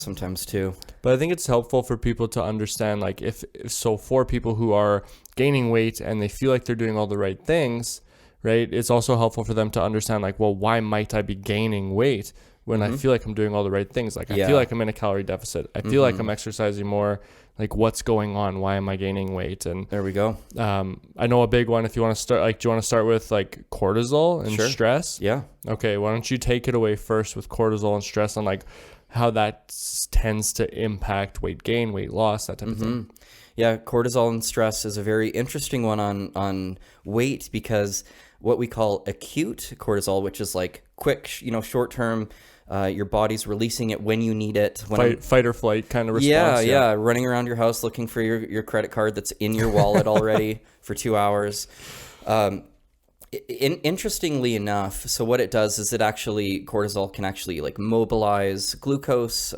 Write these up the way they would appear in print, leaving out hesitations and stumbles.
sometimes too. But I think it's helpful for people to understand, like, if so for people who are gaining weight and they feel like they're doing all the right things, right? It's also helpful for them to understand, like, well, why might I be gaining weight when I feel like I'm doing all the right things? Like, I feel like I'm in a calorie deficit. I feel like I'm exercising more. Like, what's going on? Why am I gaining weight? And There we go. I know a big one, if you want to start, like, do you want to start with like cortisol and stress? Yeah. Okay. Why don't you take it away first with cortisol and stress, and like how that tends to impact weight gain, weight loss, that type of thing. Yeah, cortisol and stress is a very interesting one on weight, because what we call acute cortisol, which is like quick, short term, your body's releasing it when you need it. Fight or flight kind of response. Yeah, running around your house looking for your credit card that's in your wallet already for 2 hours. Interestingly enough, so what it does is cortisol can actually like mobilize glucose,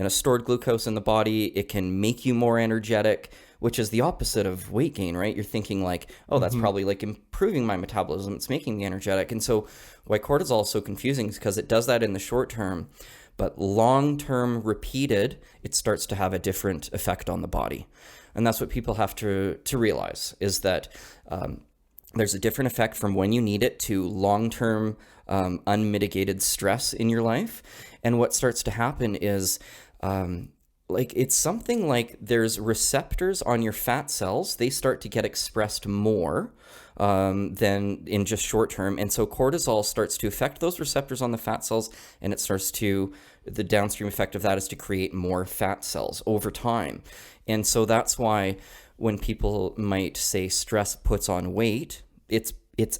stored glucose in the body. It can make you more energetic, which is the opposite of weight gain, right? You're thinking like, oh, that's probably like improving my metabolism. It's making me energetic. And so why cortisol is so confusing is because it does that in the short term, but long-term repeated, it starts to have a different effect on the body. And that's what people have to realize, is that there's a different effect from when you need it to long-term unmitigated stress in your life. And what starts to happen is it's something like there's receptors on your fat cells. They start to get expressed more than in just short term. And so cortisol starts to affect those receptors on the fat cells, and the downstream effect of that is to create more fat cells over time. And so that's why when people might say stress puts on weight, it's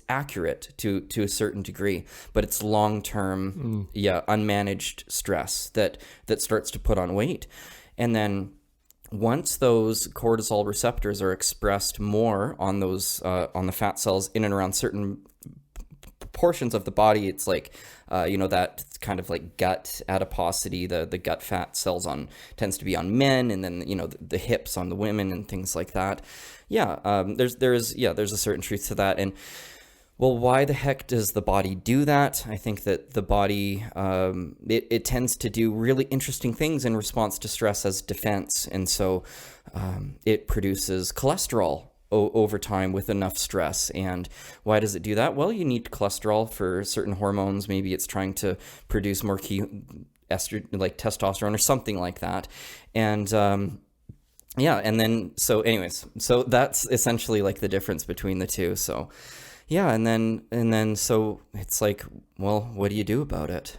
accurate to a certain degree, but it's long-term, unmanaged stress that starts to put on weight. And then once those cortisol receptors are expressed more on those on the fat cells in and around certain portions of the body, it's like that kind of like gut adiposity, the gut fat cells tends to be on men, and then the hips on the women and things like that. There's a certain truth to that. And well, why the heck does the body do that? I think that the body, it tends to do really interesting things in response to stress as defense. And so it produces cholesterol over time with enough stress. And why does it do that? Well, you need cholesterol for certain hormones. Maybe it's trying to produce more estrogen, like testosterone or something like that. And and then so that's essentially like the difference between the two. So and then so it's like, well, what do you do about it?